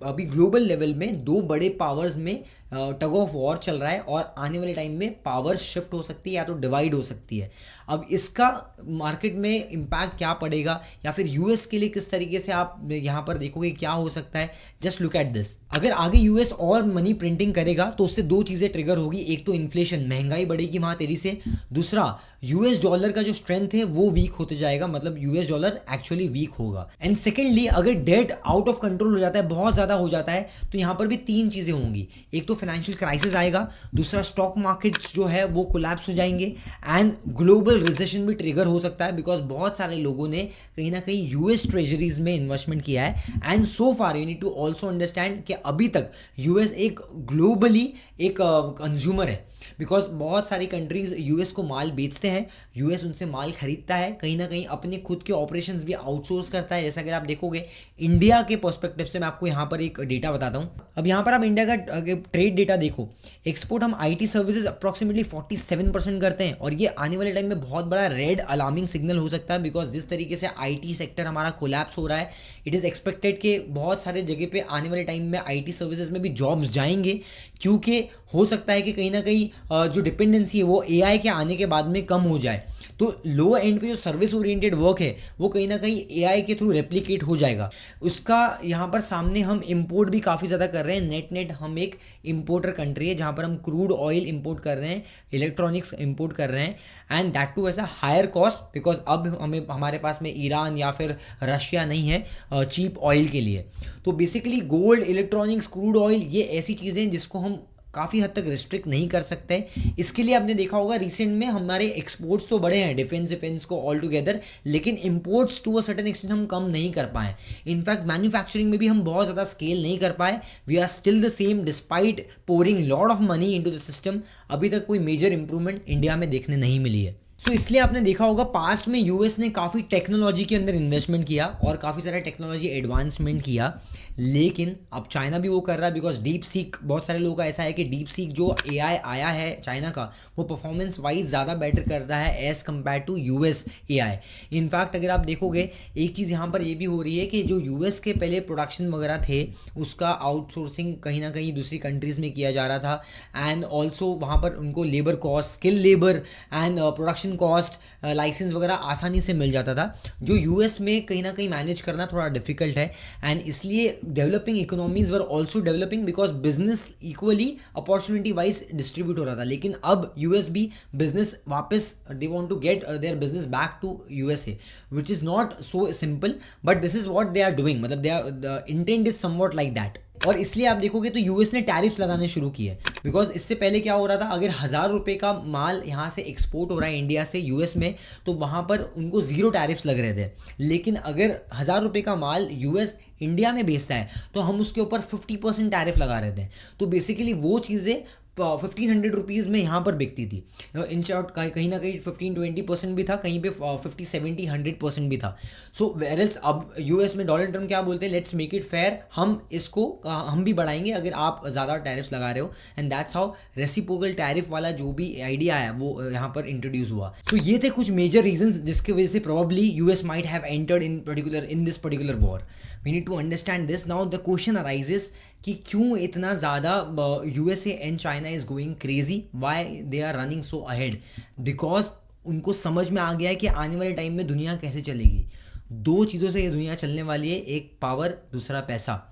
अभी ग्लोबल लेवल में दो बड़े पावर्स में टग ऑफ वॉर चल रहा है और आने वाले टाइम में पावर शिफ्ट हो सकती है या तो डिवाइड हो सकती है। अब इसका मार्केट में इम्पैक्ट क्या पड़ेगा या फिर यूएस के लिए किस तरीके से आप यहाँ पर देखोगे क्या हो सकता है, जस्ट लुक एट दिस। अगर आगे यूएस और मनी प्रिंटिंग करेगा तो उससे दो चीज़ें ट्रिगर होगी, एक तो इन्फ्लेशन, महंगाई बढ़ेगी वहाँ तेजी से, दूसरा यूएस डॉलर का जो स्ट्रेंथ है वो वीक होते जाएगा, मतलब यूएस डॉलर एक्चुअली वीक होगा। एंड सेकेंडली अगर डेट आउट ऑफ कंट्रोल हो जाता है, बहुत ज़्यादा हो जाता है, तो यहाँ पर भी तीन चीज़ें होंगी, एक तो फाइनेंशियल क्राइसिस आएगा, दूसरा स्टॉक मार्केट्स जो है वो कोलैप्स हो जाएंगे एंड ग्लोबल रिसेशन भी ट्रिगर हो सकता है, बिकॉज बहुत सारे लोगों ने कहीं ना कहीं यूएस ट्रेजरीज में इन्वेस्टमेंट किया है। And so far you need to also understand कि अभी तक यूएस एक ग्लोबली एक कंज्यूमर है, बिकॉज बहुत सारी कंट्रीज यूएस को माल बेचते हैं, यूएस उनसे माल खरीदता है, कहीं ना कहीं अपने खुद के ऑपरेशंस भी आउटसोर्स करता है। जैसा अगर आप देखोगे इंडिया के पर्सपेक्टिव से मैं आपको यहाँ पर एक डेटा बताता हूँ। अब यहाँ पर आप इंडिया का ट्रेड डेटा देखो, एक्सपोर्ट हम आईटी सर्विसेज अप्रॉक्सीमेटली 47% करते हैं और ये आने वाले टाइम में बहुत बड़ा रेड अलार्मिंग सिग्नल हो सकता है, बिकॉज जिस तरीके से आईटी सेक्टर हमारा कोलैप्स हो रहा है, इट इज़ एक्सपेक्टेड कि बहुत सारे जगह पे आने वाले टाइम में आईटी सर्विसेज में भी जॉब्स जाएंगे, क्योंकि हो सकता है कि कहीं ना कहीं जो डिपेंडेंसी है वो एआई के आने के बाद में कम हो जाए। तो लो एंड पे जो सर्विस ओरिएंटेड वर्क है वो कहीं ना कहीं एआई के थ्रू रेप्लिकेट हो जाएगा। उसका यहाँ पर सामने हम इंपोर्ट भी काफ़ी ज़्यादा कर रहे हैं, नेट हम एक इंपोर्टर कंट्री है जहाँ पर हम क्रूड ऑयल इंपोर्ट कर रहे हैं, इलेक्ट्रॉनिक्स इंपोर्ट कर रहे हैं, एंड दैट टू ऐसा हायर कॉस्ट, बिकॉज अब हमारे पास में ईरान या फिर रशिया नहीं है चीप ऑयल के लिए। तो basically gold, electronics, crude oil, ये ऐसी चीज़ें हैं जिसको हम काफ़ी हद तक रिस्ट्रिक्ट नहीं कर सकते। इसके लिए आपने देखा होगा रिसेंट में हमारे एक्सपोर्ट्स तो बढ़े हैं डिफेंस को ऑल टुगेदर, लेकिन imports to a certain extent हम कम नहीं कर पाए। इनफैक्ट मैन्युफैक्चरिंग में भी हम बहुत ज़्यादा स्केल नहीं कर पाए। We are still the same despite pouring lot of money into the system. अभी तक कोई मेजर इंप्रूवमेंट इंडिया में देखने नहीं मिली है। सो इसलिए आपने देखा होगा पास्ट में यूएस ने काफ़ी टेक्नोलॉजी के अंदर इन्वेस्टमेंट किया और काफ़ी सारा टेक्नोलॉजी एडवांसमेंट किया, लेकिन अब चाइना भी वो कर रहा है, बिकॉज डीप सीक, बहुत सारे लोगों का ऐसा है कि डीप सीक जो एआई आया है चाइना का, वो परफॉर्मेंस वाइज ज़्यादा बेटर करता है as compare to US AI. In fact अगर आप देखोगे एक चीज़ यहाँ पर ये भी हो रही है कि जो यूएस के पहले प्रोडक्शन वगैरह थे उसका आउटसोर्सिंग कहीं ना कहीं दूसरी कंट्रीज़ में किया जा रहा था, एंड ऑल्सो वहाँ पर उनको labour cost, skill labour and production cost, licence वगैरह आसानी से मिल जाता था, जो यूएस में कहीं ना कहीं मैनेज करना थोड़ा डिफिकल्ट है। एंड इसलिए developing economies were also developing because business equally opportunity wise distribute हो रहा था। लेकिन अब यूएस भी बिजनेस वापस, they want to get their business back to USA, which is not so simple, but this is what they are doing, मतलब they are, the intent is somewhat like that. और इसलिए आप देखोगे तो US ने tariff लगाने शुरू किए, बिकॉज इससे पहले क्या हो रहा था, अगर 1000 रुपये का माल यहाँ से एक्सपोर्ट हो रहा है इंडिया से यूएस में तो वहाँ पर उनको 0 टैरिफ्स लग रहे थे। लेकिन अगर 1000 रुपये का माल यूएस इंडिया में बेचता है तो हम उसके ऊपर 50% टैरिफ लगा रहे थे। तो बेसिकली वो चीज़ें 1500 रुपीज़ में यहाँ पर बिकती थी। इन शॉर्ट कहीं ना कहीं 15-20% भी था, कहीं पे 50-70-100% भी था। सो वेरल्स अब यूएस में डोनाल्ड ट्रम्प क्या बोलते हैं, लेट्स मेक इट फेयर, हम इसको हम भी बढ़ाएंगे अगर आप ज़्यादा टैरिफ्स लगा रहे हो, and that's how reciprocal tariff वाला जो भी आइडिया है वो यहाँ पर इंट्रोड्यूस हुआ। सो ये थे कुछ मेजर रीजंस जिसकी वजह से probably US might have entered in this particular war. We need to understand this. Now the question arises कि क्यों इतना ज़्यादा USA and China is going crazy, why they are running so ahead, because उनको समझ में आ गया है कि आने वाले टाइम में दुनिया कैसे चलेगी। दो चीज़ों से ये दुनिया चलने वाली है, एक पावर, दूसरा पैसा,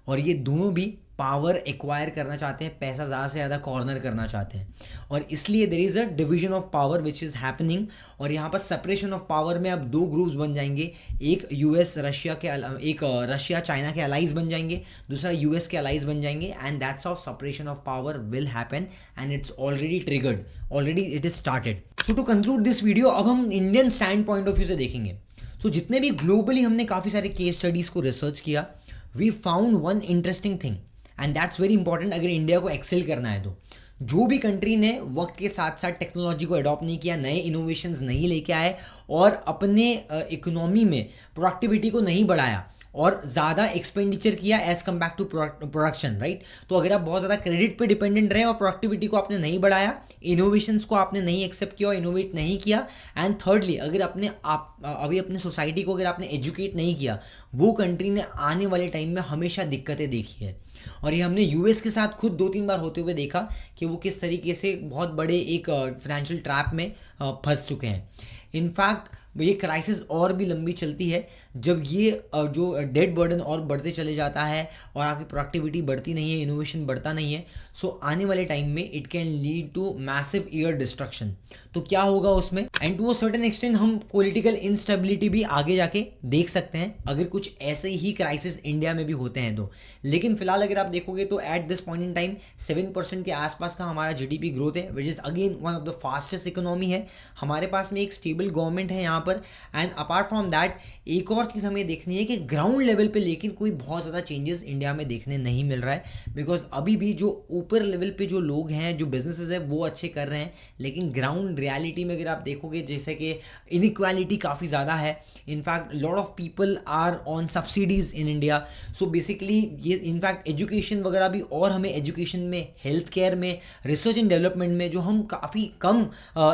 और ये दोनों भी पावर एक्वायर करना चाहते हैं, पैसा ज़्यादा से ज़्यादा कॉर्नर करना चाहते हैं, और इसलिए there is a division of power which is happening. और यहाँ पर सेपरेशन ऑफ पावर में अब दो ग्रुप्स बन जाएंगे, एक यूएस रशिया के, एक रशिया चाइना के अलाइज बन जाएंगे, दूसरा यूएस के अलाइज बन जाएंगे, and that's how separation of power will happen, and it's already triggered, already it is started. So to conclude this video, अब हम Indian stand point of view से देखेंगे। तो जितने भी ग्लोबली हमने काफ़ी सारे केस स्टडीज़ को रिसर्च किया, we found one interesting thing, and that's very important अगर इंडिया को एक्सेल करना है तो। जो भी कंट्री ने वक्त के साथ साथ टेक्नोलॉजी को अडॉप्ट नहीं किया, नए इनोवेशंस नहीं लेके आए और अपने इकोनॉमी में प्रोडक्टिविटी को नहीं बढ़ाया, और ज़्यादा एक्सपेंडिचर किया as compare to production, right. तो अगर आप बहुत ज़्यादा क्रेडिट पे डिपेंडेंट रहे और प्रोडक्टिविटी को आपने नहीं बढ़ाया, इनोवेशंस को आपने नहीं एक्सेप्ट किया और इनोवेट नहीं किया, एंड थर्डली अगर अभी अपने सोसाइटी को अगर आपने एजुकेट नहीं किया, वो कंट्री ने आने वाले टाइम में हमेशा दिक्कतें देखी है। और ये हमने यूएस के साथ खुद 2-3 बार होते हुए देखा कि वो किस तरीके से बहुत बड़े एक फाइनेंशियल ट्रैप में फंस चुके हैं। इनफैक्ट ये क्राइसिस और भी लंबी चलती है जब ये जो डेट बर्डन और बढ़ते चले जाता है और आपकी प्रोडक्टिविटी बढ़ती नहीं है, इनोवेशन बढ़ता नहीं है, सो आने वाले टाइम में it can lead to massive year destruction. तो क्या होगा उसमें, and to a certain extent हम पॉलिटिकल इंस्टेबिलिटी भी आगे जाके देख सकते हैं अगर कुछ ऐसे ही क्राइसिस इंडिया में भी होते हैं तो। लेकिन फिलहाल अगर आप देखोगे तो eight this point in time 7% के आसपास का हमारा जीडीपी ग्रोथ है, which is again one of the fastest economy है। हमारे पास में एक स्टेबल गवर्नमेंट है यहाँ पर, एंड अपार्ट फ्रॉम दैट एक और चीज़ हमें देखनी है कि ग्राउंड लेवल पे लेकिन कोई बहुत ज़्यादा चेंजेस इंडिया में देखने नहीं मिल रहा है, बिकॉज अभी भी जो ऊपर लेवल पे जो लोग हैं, जो बिजनेसेस है वो अच्छे कर रहे हैं, लेकिन ग्राउंड रियलिटी में अगर आप देखोगे जैसे कि इनइक्वालिटी काफ़ी ज़्यादा है। In fact lot of people are on subsidies in India. So basically ये इनफैक्ट एजुकेशन वगैरह भी, और हमें एजुकेशन में, हेल्थ केयर में, रिसर्च एंड डेवलपमेंट में जो हम काफ़ी कम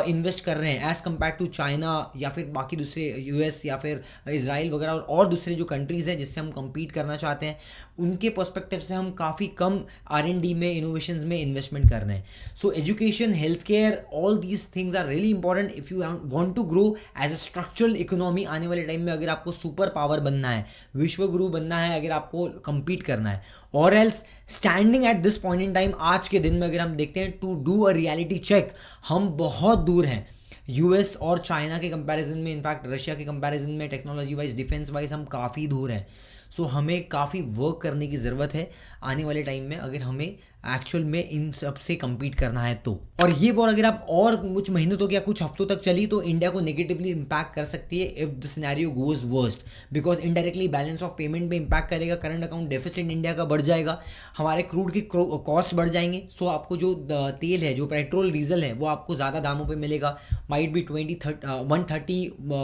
इन्वेस्ट कर रहे हैं एज़ कम्पेयर टू चाइना या फिर बाकी दूसरे यूएस या फिर इजराइल वगैरह और दूसरे जो कंट्रीज़ हैं जिससे हम कम्पीट करना चाहते हैं, उनके पर्सपेक्टिव से हम काफ़ी कम R&D में, इनोवेशंस में इन्वेस्टमेंट कर रहे हैं। So education, health care, all these things are really important if you want to grow as a structural economy. आने वाले टाइम में अगर आपको सुपर पावर बनना है, विश्व गुरु बनना है, अगर आपको कम्पीट करना है, और else standing at this point in time, आज के दिन में अगर हम देखते हैं to do a reality check, हम बहुत दूर हैं यूएस और चाइना के कंपैरिजन में, इनफैक्ट रशिया के कंपैरिजन में, टेक्नोलॉजी वाइज, डिफेंस वाइज हम काफ़ी दूर हैं। सो हमें काफ़ी वर्क करने की ज़रूरत है आने वाले टाइम में अगर हमें एक्चुअल में इन सब से कम्पीट करना है तो। और ये वॉर अगर आप और कुछ महीनों तक या कुछ हफ्तों तक चली तो इंडिया को नेगेटिवली इम्पैक्ट कर सकती है if the scenario goes worst, because indirectly balance of payment पे इम्पैक्ट करेगा, करंट अकाउंट डेफिसिट इंडिया का बढ़ जाएगा, हमारे क्रूड की कॉस्ट बढ़ जाएंगे। सो आपको जो तेल है, जो पेट्रोल डीजल है, वो आपको ज़्यादा दामों पर मिलेगा, माइट भी 130,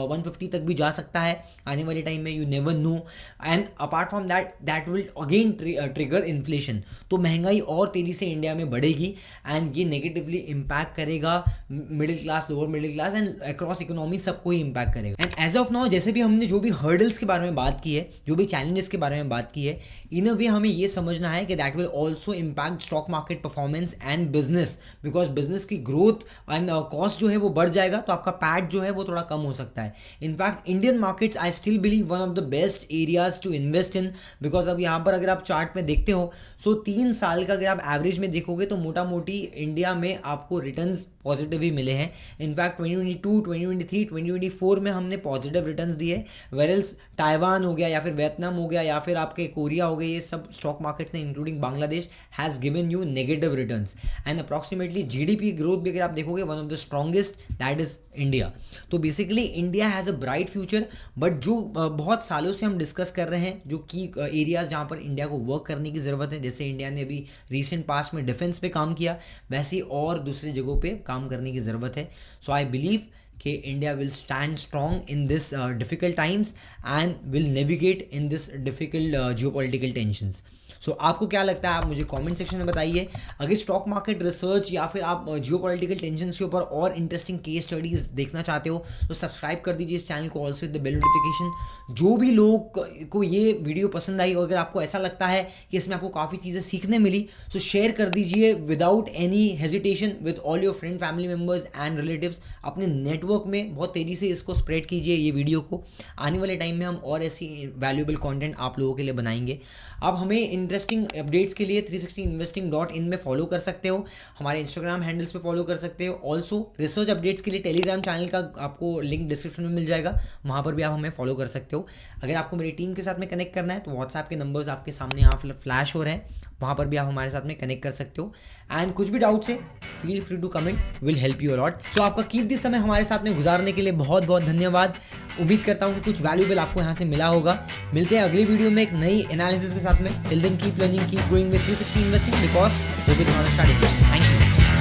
150 तक भी जा सकता है आने वाले टाइम में, you never know. And apart from that will again trigger inflation. तो महंगाई और तेज़ी से इंडिया में बढ़ेगी एंड ये नेगेटिवली इम्पैक्ट करेगा middle class, lower middle class and across economy, सबको ही इम्पैक्ट करेगा। एंड एज ऑफ नाउ जैसे भी हमने जो भी हर्डल्स के बारे में बात की है, जो भी चैलेंजेस के बारे में बात की है, इन अ वे हमें ये समझना है कि that will also impact stock market performance and business, because business की ग्रोथ एंड कॉस्ट जो है वो बढ़ जाएगा तो आपका पैट जो है वो थोड़ा कम हो सकता है। In fact Indian markets I still believe one of the best areas to invest in, because अब यहाँ पर अगर आप चार्ट में देखते हो सो 3 साल का अगर आप एवरेज में देखोगे तो मोटा मोटी इंडिया में आपको रिटर्न्स पॉजिटिव ही मिले हैं। इनफैक्ट 2022, 2023, 2024 में हमने पॉजिटिव रिटर्न्स दिए, वेरल्स ताइवान हो गया या फिर वियतनाम हो गया या फिर आपके कोरिया हो गए, ये सब स्टॉक मार्केट्स ने including Bangladesh has given you negative returns. And approximately GDP growth भी अगर आप देखोगे one of the strongest that is India. तो basically India has a bright future, but जो बहुत सालों से हम डिस्कस कर रहे हैं जो की एरियाज जहाँ पर इंडिया को वर्क करने की ज़रूरत है, जैसे इंडिया ने अभी रिसेंट पास्ट में डिफेंस पे काम किया, वैसे ही और दूसरी जगहों पे काम करने की ज़रूरत है। सो आई बिलीव कि India will stand strong in this difficult times and will navigate in this difficult geopolitical tensions. So आपको क्या लगता है, आप मुझे कमेंट सेक्शन में बताइए। अगर स्टॉक मार्केट रिसर्च या फिर आप जियोपॉलिटिकल टेंशंस के ऊपर और इंटरेस्टिंग केस स्टडीज़ देखना चाहते हो तो सब्सक्राइब कर दीजिए इस चैनल को, also with the bell notification. जो भी लोग को ये वीडियो पसंद आई और अगर आपको ऐसा लगता है कि इसमें आपको काफ़ी चीज़ें सीखने मिली तो शेयर कर दीजिए without any hesitation with all your friend, family members and relatives. अपने नेटवर्क में बहुत तेज़ी से इसको स्प्रेड कीजिए ये वीडियो को। आने वाले टाइम में हम और ऐसी वैल्यूएबल कंटेंट आप लोगों के लिए बनाएंगे। आप हमें इंटरेस्टिंग अपडेट्स के लिए 360investing.in में फॉलो कर सकते हो, हमारे इंस्टाग्राम हैंडल्स पे फॉलो कर सकते हो। ऑल्सो रिसर्च अपडेट्स के लिए टेलीग्राम चैनल का आपको लिंक डिस्क्रिप्शन में मिल जाएगा, वहाँ पर भी आप हमें फॉलो कर सकते हो। अगर आपको मेरी टीम के साथ में कनेक्ट करना है तो व्हाट्सएप के नंबर्स आपके सामने यहाँ फ्लैश हो रहे हैं, वहाँ पर भी आप हमारे साथ में कनेक्ट कर सकते हो। एंड कुछ भी डाउट्स है feel free to comment, will help you a lot. So आपका कीमती समय हमारे साथ में गुजारने के लिए बहुत बहुत धन्यवाद। उम्मीद करता हूँ कि कुछ वैल्यूएबल आपको यहाँ से मिला होगा। मिलते हैं अगली वीडियो में एक नई एनालिसिस के साथ में। Till then keep learning, keep growing with 360 investing because hope is not starting. Thank you.